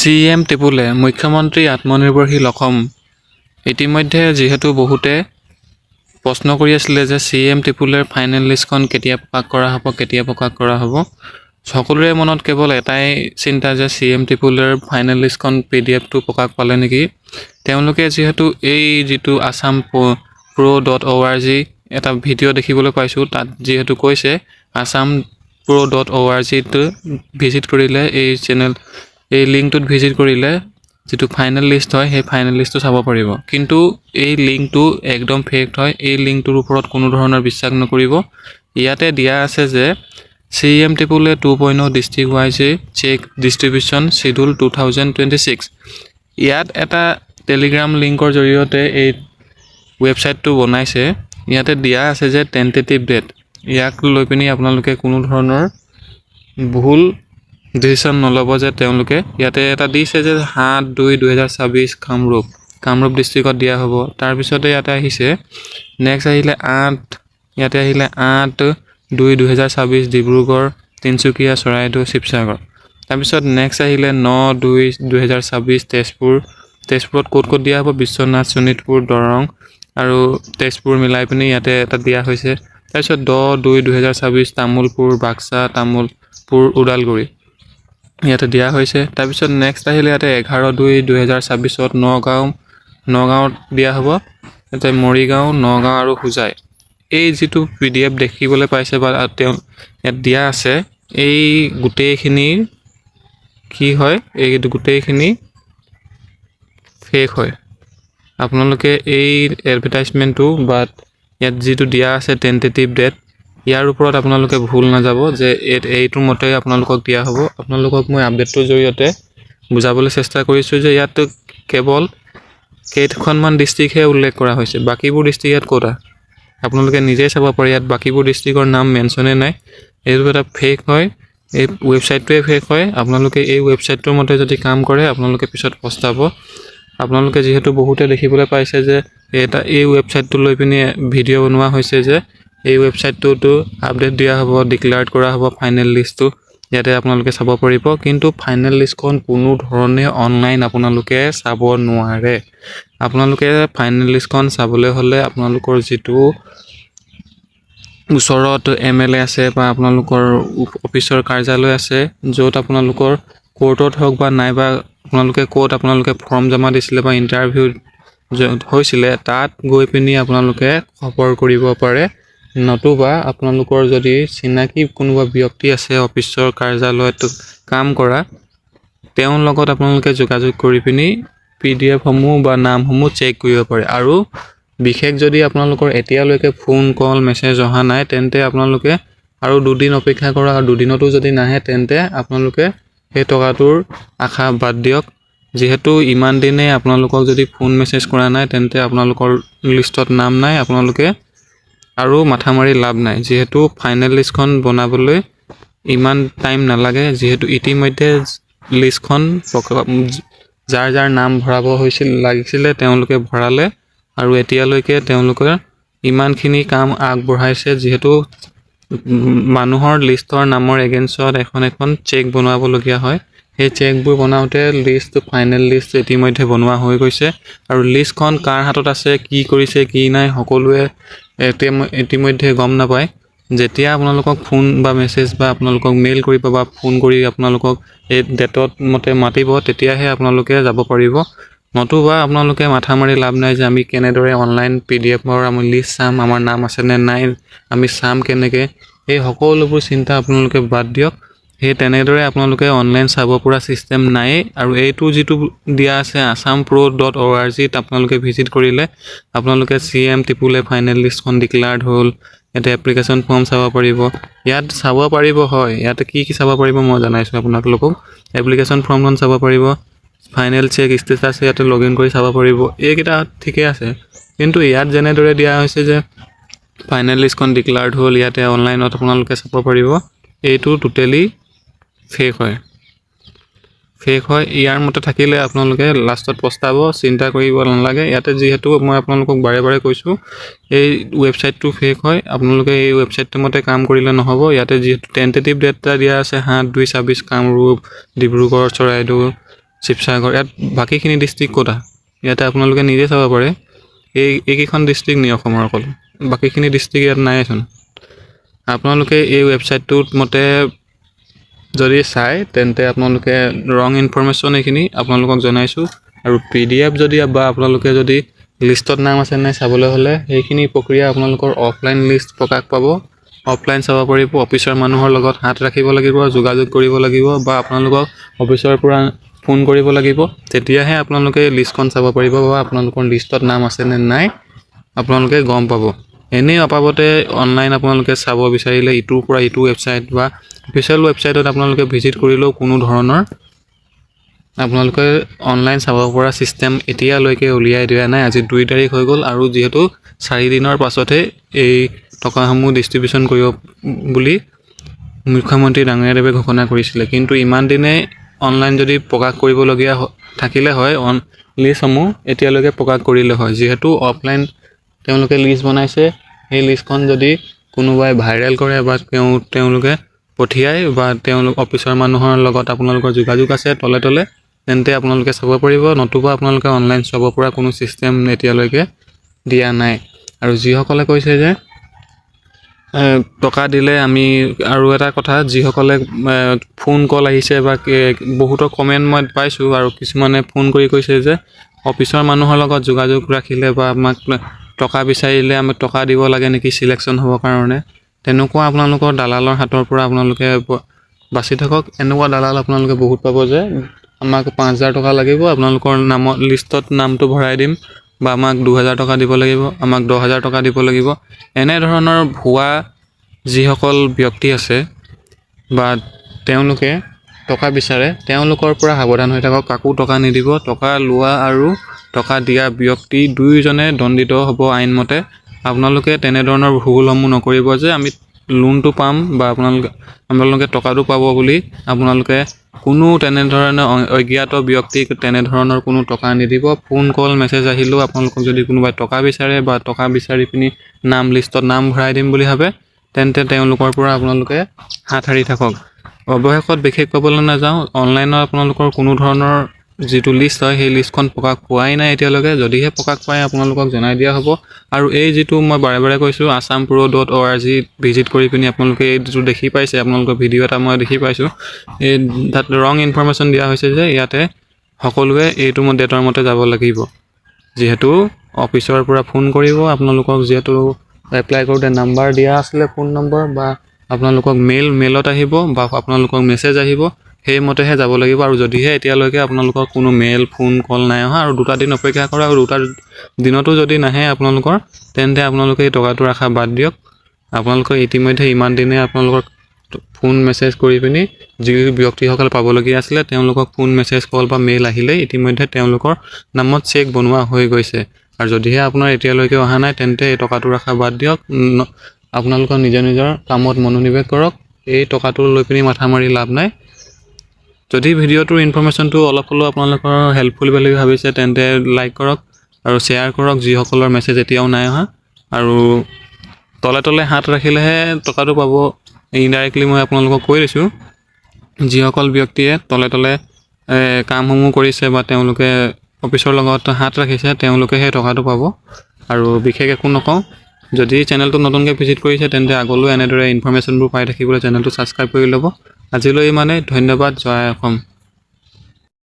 CM টিপুলে মুখ্যমন্ত্ৰী আত্মনিৰ্ভৰশীল অসম। ইতিমধ্যে যিহেতু বহুতে প্ৰশ্ন কৰি আছিলে যে CM টিপুলেৰ ফাইনেল লিষ্টখন কেতিয়া প্ৰকাশ কৰা হ'ব। সকলোৰে মনত কেৱল এটাই চিন্তা যে CM টিপুলেৰ ফাইনেল লিষ্টখন PDF-টো প্ৰকাশ পালে নেকি। তেওঁলোকে যিহেতু এই যিটো assampro.org এটা ভিডিঅ' দেখিবলৈ পাইছোঁ, তাত যিহেতু কৈছে assampro.org-ত ভিজিট কৰিলে এই লিংকটোত ভিজিট কৰিলে যিটো ফাইনেল লিষ্ট হয় সেই ফাইনেল লিষ্টটো চাব পাৰিব। কিন্তু এই লিংকটো একদম ফেক হয়। এই লিংকটোৰ ওপৰত কোনো ধৰণৰ বিশ্বাস নকৰিব। ইয়াতে দিয়া আছে যে CM টিপুলে 2.0 district wise check distribution schedule 2026। ইয়াত এটা টেলিগ্ৰাম লিংকৰ জৰিয়তে এই ৱেবছাইটটো বনাইছে। ইয়াতে দিয়া আছে যে টেণ্টেটিভ ডেট। ইয়াক লৈ পিনি আপোনালোকে কোনো ধৰণৰ ভুল ডিচিশ্যন নল'ব যে তেওঁলোকে ইয়াতে এটা দিছে যে 7/2/2026 কামৰূপ ডিষ্ট্ৰিক্টত দিয়া হ'ব। তাৰপিছতে ইয়াতে আহিছে নেক্সট আহিলে 8/2/2026 ডিব্ৰুগড়, তিনিচুকীয়া, চৰাইদেউ, শিৱসাগৰ। তাৰপিছত নেক্সট আহিলে 9/2/2026 তেজপুৰত ক'ত দিয়া হ'ব, বিশ্বনাথ, শোণিতপুৰ, দৰং আৰু তেজপুৰ মিলাই পিনি ইয়াতে এটা দিয়া হৈছে। তাৰপিছত 10/2/2026 তামোলপুৰ, বাক্সা, তামোলপুৰ, ওদালগুৰি ইয়াতে দিয়া হৈছে। তাৰপিছত নেক্সট আহিলে ইয়াতে 11/2/2026 নগাঁৱত দিয়া হ'ব। ইয়াতে মৰিগাঁও, নগাঁও আৰু হোজাই। এই যিটো PDF দেখিবলৈ পাইছে বা তেওঁ ইয়াত দিয়া আছে, এই গোটেইখিনি কি হয়, এই গোটেইখিনি ফেক হয়। আপোনালোকে এই এডভাৰটাইজমেণ্টটো বা ইয়াত যিটো দিয়া আছে টেণ্টেটিভ ডেট, ইয়াৰ ওপৰত আপোনালোকে ভুল নাযাব যে এইটোৰ মতে আপোনালোকক দিয়া হ'ব। আপোনালোকক মই আপডেটটোৰ জৰিয়তে বুজাবলৈ চেষ্টা কৰিছোঁ যে ইয়াত কেৱল কেইখনমান ডিষ্ট্ৰিক্টহে উল্লেখ কৰা হৈছে, বাকীবোৰ ডিষ্ট্ৰিক্ট ইয়াত ক'তা আপোনালোকে নিজেই চাব পাৰে। ইয়াত বাকীবোৰ ডিষ্ট্ৰিক্টৰ নাম মেনশ্যনে নাই। এইটো এটা ফেক হয়। এই ৱেবছাইটটোৱে ফেক হয়। আপোনালোকে এই ৱেবছাইটটোৰ মতে যদি কাম কৰে আপোনালোকে পিছত পস্তাব। আপোনালোকে যিহেতু বহুতে দেখিবলৈ পাইছে যে এই ৱেবছাইটটো লৈ পিনি ভিডিঅ' বনোৱা হৈছে যে এই ৱেবছাইটটোতো আপডেট দিয়া হ'ব, ডিক্লেয়াৰ কৰা হ'ব ফাইনেল লিষ্টটো, ইয়াতে আপোনালোকে চাব পাৰিব। কিন্তু ফাইনেল লিষ্টখন কোনো ধৰণে অনলাইন আপোনালোকে চাব নোৱাৰে। আপোনালোকে ফাইনেল লিষ্টখন চাবলৈ হ'লে আপোনালোকৰ যিটো ওচৰত MLA আছে বা আপোনালোকৰ অফিচৰ কাৰ্যালয় আছে, য'ত আপোনালোকৰ কোৰ্টত হওক বা নাইবা আপোনালোকে ফৰ্ম জমা দিছিলে বা ইণ্টাৰভিউ হৈছিলে, তাত গৈ পিনি আপোনালোকে খবৰ কৰিব পাৰে। নতুবা আপোনালোকৰ যদি চিনাকি কোনোবা ব্যক্তি আছে অফিচৰ কাৰ্যালয়ত কাম কৰা, তেওঁৰ লগত আপোনালোকে যোগাযোগ কৰি পিনি PDF-সমূহ বা নামসমূহ চেক কৰিব পাৰে। আৰু বিশেষ যদি আপোনালোকৰ এতিয়ালৈকে ফোন কল মেছেজ অহা নাই, তেন্তে আপোনালোকে আৰু 2 দিন অপেক্ষা কৰা। আৰু 2 দিনতো যদি নাহে তেন্তে আপোনালোকে সেই টকাটোৰ আশা বাদ দিয়ক। যিহেতু ইমান দিনে আপোনালোকক যদি ফোন মেছেজ কৰা নাই তেন্তে আপোনালোকৰ লিষ্টত নাম নাই। আপোনালোকে আৰু মাথা মাৰি লাভ নাই। যিহেতু ফাইনেল লিষ্টখন বনাবলৈ ইমান টাইম নালাগে। যিহেতু ইতিমধ্যে লিষ্টখন যাৰ নাম ভৰাব লাগিছিলে তেওঁলোকে ভৰালে আৰু এতিয়ালৈকে তেওঁলোকে ইমানখিনি কাম আগবঢ়াইছে। যিহেতু মানুহৰ লিষ্টৰ নামৰ এগেইনষ্টত এখন চেক বনাবলগীয়া হয়। সেই চেকবোৰ বনাওঁতে ফাইনেল লিষ্ট ইতিমধ্যে বনোৱা হৈ গৈছে। আৰু লিষ্টখন কাৰ হাতত আছে, কি কৰিছে কি নাই, সকলোৱে ইতিমধ্যে গম নাপায়। যেতিয়া আপোনালোকক ফোন বা মেছেজ বা আপোনালোকক মেইল কৰিব বা ফোন কৰি আপোনালোকক এই ডেটত মতে মাতিব, তেতিয়াহে আপোনালোকে যাব পাৰিব। নতুবা আপোনালোকে মাথা মাৰি লাভ নাই যে আমি কেনেদৰে অনলাইন PDF-ৰ আমি লিষ্ট চাম, আমাৰ নাম আছেনে নাই, আমি চাম কেনেকৈ। এই সকলোবোৰ চিন্তা আপোনালোকে বাদ দিয়ক। সেই তেনেদৰে আপোনালোকে অনলাইন চাব পৰা ছিষ্টেম নায়েই। আৰু এইটো যিটো দিয়া আছে assampro.org-ত আপোনালোকে ভিজিট কৰিলে আপোনালোকে CM টিপুলে ফাইনেল লিষ্টখন ডিক্লেয়াৰ্ড হ'ল। ইয়াতে এপ্লিকেশ্যন ফৰ্ম চাব পাৰিব। ইয়াত চাব পাৰিব হয়। ইয়াতে কি চাব পাৰিব মই জনাইছোঁ আপোনালোকক। এপ্লিকেশ্যন ফৰ্মখন চাব পাৰিব, ফাইনেল চেক ষ্টেটাছ ইয়াতে লগ ইন কৰি চাব পাৰিব। এইকেইটা ঠিকে আছে। কিন্তু ইয়াত যেনেদৰে দিয়া হৈছে যে ফাইনেল লিষ্টখন ডিক্লেয়াৰ্ড হ'ল, ইয়াতে অনলাইনত আপোনালোকে চাব পাৰিব, এইটো টোটেলি ফেক হয়। ইয়াৰ মতে থাকিলে আপোনালোকে লাষ্টত পস্তাব। চিন্তা কৰিব নালাগে। ইয়াতে যিহেতু মই আপোনালোকক বাৰে বাৰে কৈছোঁ এই ৱেবছাইটটো ফেক হয়। আপোনালোকে এই ৱেবছাইটটোৰ মতে কাম কৰিলে নহ'ব। ইয়াতে যিহেতু টেণ্টেটিভ ডেট এটা দিয়া আছে 7/2/26 কামৰূপ, ডিব্ৰুগড়, চৰাইদেউ, শিৱসাগৰ, ইয়াত বাকীখিনি ডিষ্ট্ৰিক্ট ক'তা ইয়াতে আপোনালোকে নিজে চাব পাৰে। এইকেইখন ডিষ্ট্ৰিক্ট নি অসমৰ অকল, বাকীখিনি ডিষ্ট্ৰিক্ট ইয়াত নাইচোন। আপোনালোকে এই ৱেবছাইটটোত মতে যদি চাই তেন্তে আপোনালোকে ৰং ইনফৰমেশ্যন এইখিনি আপোনালোকক জনাইছোঁ। আৰু PDF যদি বা আপোনালোকে যদি লিষ্টত নাম আছে নাই চাবলৈ হ'লে সেইখিনি প্ৰক্ৰিয়া আপোনালোকৰ অফলাইন লিষ্ট প্ৰকাশ পাব। অফলাইন চাব পাৰিব, অফিচৰ মানুহৰ লগত হাত ৰাখিব লাগিব, যোগাযোগ কৰিব লাগিব বা আপোনালোকক অফিচৰ পৰা ফোন কৰিব লাগিব, তেতিয়াহে আপোনালোকে লিষ্টখন চাব পাৰিব বা আপোনালোকৰ লিষ্টত নাম আছে নে নাই আপোনালোকে গম পাব। এনেই অপাবতে অনলাইন আপোনালোকে চাব বিচাৰিলে ইটোৰ পৰা ইটো ৱেবছাইট বা অফিচিয়েল ৱেবছাইটত আপোনালোকে ভিজিট কৰিলেও কোনো ধৰণৰ আপোনালোকে অনলাইন চাব পৰা ছিষ্টেম এতিয়ালৈকে উলিয়াই দিয়া নাই। আজি 2 তাৰিখ হৈ গ'ল আৰু যিহেতু 4 দিনৰ পাছতহে এই টকাসমূহ ডিষ্ট্ৰিবিউশ্যন কৰিব বুলি মুখ্যমন্ত্ৰী ডাঙৰীয়াদেৱে ঘোষণা কৰিছিলে। কিন্তু ইমান দিনে অনলাইন যদি প্ৰকাশ কৰিবলগীয়া থাকিলে হয় লিষ্টসমূহ এতিয়ালৈকে প্ৰকাশ কৰিলে হয়। যিহেতু অফলাইন তেওঁলোকে লিষ্ট বনাইছে, সেই লিষ্টখন যদি কোনোবাই ভাইৰেল কৰে বা তেওঁলোকে পঠিয়াই বা তেওঁলোক অফিচৰ মানুহৰ লগত আপোনালোকৰ যোগাযোগ আছে তলে তলে, তেন্তে আপোনালোকে চাব পাৰিব, নতুবা আপোনালোকে অনলাইন চাব পৰা কোনো ছিষ্টেম এতিয়ালৈকে দিয়া নাই। আৰু যিসকলে কৈছে যে টকা দিলে আমি, আৰু এটা কথা, যিসকলে ফোন কল আহিছে বা বহুতো কমেণ্ট মই পাইছোঁ আৰু কিছুমানে ফোন কৰি কৈছে যে অফিচৰ মানুহৰ লগত যোগাযোগ ৰাখিলে বা আমাক টকা বিচাৰিলে আমি টকা দিব লাগে নেকি চিলেকশ্যন হ'বৰ কাৰণে। তেনেকুৱা আপোনালোকৰ দালালৰ হাতৰ পৰা আপোনালোকে বাচি থাকক। এনেকুৱা দালাল আপোনালোকে বহুত পাব যে আমাক 5,000 টকা লাগিব, আপোনালোকৰ নামত লিষ্টত নামটো ভৰাই দিম, বা আমাক 2,000 টকা দিব লাগিব, আমাক 10,000 টকা দিব লাগিব। এনেধৰণৰ ভুৱা যিসকল ব্যক্তি আছে বা তেওঁলোকে টকা বিচাৰে, তেওঁলোকৰ পৰা সাৱধান হৈ থাকক। কাকো টকা নিদিব। টকা লোৱা আৰু টকা দিয়া ব্যক্তি দুয়োজনে দণ্ডিত হ'ব আইনমতে। আপোনালোকে তেনেধৰণৰ ভুলসমূহ নকৰিব যে আমি লোনটো পাম বা আপোনালোকে টকাটো পাব বুলি আপোনালোকে কোনো তেনেধৰণে অজ্ঞাত ব্যক্তিক তেনেধৰণৰ কোনো টকা নিদিব। ফোন কল মেছেজ আহিলেও আপোনালোকক যদি কোনোবাই টকা বিচাৰে বা টকা বিচাৰি পিনি নাম লিষ্টত নাম ভৰাই দিম বুলি ভাবে, তেন্তে তেওঁলোকৰ পৰা আপোনালোকে হাত সাৰি থাকক। অৱশেষত বিশেষ ক'বলৈ নাযাওঁ, অনলাইনত আপোনালোকৰ কোনো ধৰণৰ যিটো লিষ্ট হয় সেই লিষ্টখন প্ৰকাশ পোৱাই নাই এতিয়ালৈকে। যদিহে প্ৰকাশ পায় আপোনালোকক জনাই দিয়া হ'ব। আৰু এই যিটো মই বাৰে বাৰে কৈছোঁ assampro.org ভিজিট কৰি পিনি আপোনালোকে এই যিটো দেখি পাইছে, আপোনালোকৰ ভিডিঅ' এটা মই দেখি পাইছোঁ, এই তাত ৰং ইনফৰমেশ্যন দিয়া হৈছে যে ইয়াতে সকলোৱে এইটো ডেটৰ মতে যাব লাগিব। যিহেতু অফিচৰ পৰা ফোন কৰিব আপোনালোকক, যিহেতু এপ্লাই কৰোঁতে নাম্বাৰ দিয়া আছিলে ফোন নম্বৰ, বা আপোনালোকক মেইলত আহিব বা আপোনালোকক মেছেজ আহিব, সেইমতেহে যাব লাগিব। আৰু যদিহে এতিয়ালৈকে আপোনালোকৰ কোনো মেইল ফোন কল নাই অহা আৰু 2টা দিন অপেক্ষা কৰা, আৰু 2টা দিনতো যদি নাহে আপোনালোকৰ, তেন্তে আপোনালোকে এই টকাটো ৰাখা বাদ দিয়ক। আপোনালোকে ইতিমধ্যে ইমান দিনে আপোনালোকক ফোন মেছেজ কৰি পিনি যি ব্যক্তিসকল পাবলগীয়া আছিলে তেওঁলোকক ফোন মেছেজ কল বা মেইল আহিলেই ইতিমধ্যে তেওঁলোকৰ নামত চেক বনোৱা হৈ গৈছে। আৰু যদিহে আপোনাৰ এতিয়ালৈকে অহা নাই তেন্তে এই টকাটো ৰাখা বাদ দিয়ক। আপোনালোকৰ নিজৰ কামত মনোনিৱেশ কৰক। এই টকাটো লৈ পিনি মাথা মাৰি লাভ নাই। যদি ভিডিঅ'টোৰ ইনফৰমেশ্যনটো অলপ হ'লেও আপোনালোকৰ হেল্পফুল বুলি ভাবিছে তেন্তে লাইক কৰক আৰু শ্বেয়াৰ কৰক যিসকলৰ মেছেজ এতিয়াও নাই অহা। আৰু তলে তলে হাত ৰাখিলেহে টকাটো পাব। ইনডাইৰেক্টলি মই আপোনালোকক কৈ দিছোঁ, যিসকল ব্যক্তিয়ে তলে তলে কামসমূহ কৰিছে বা তেওঁলোকে অফিচৰ লগত হাত ৰাখিছে তেওঁলোকে সেই টকাটো পাব। আৰু বিশেষ একো নকওঁ। যদি চেনেলটো নতুনকৈ ভিজিট কৰিছে তেন্তে আগলৈ এনেদৰে ইনফৰমেশ্যনবোৰ পাই থাকিবলৈ চেনেলটো ছাবস্ক্ৰাইব কৰি ল'ব। আজিলৈ ইমানেই। ধন্যবাদ। জয় অসম।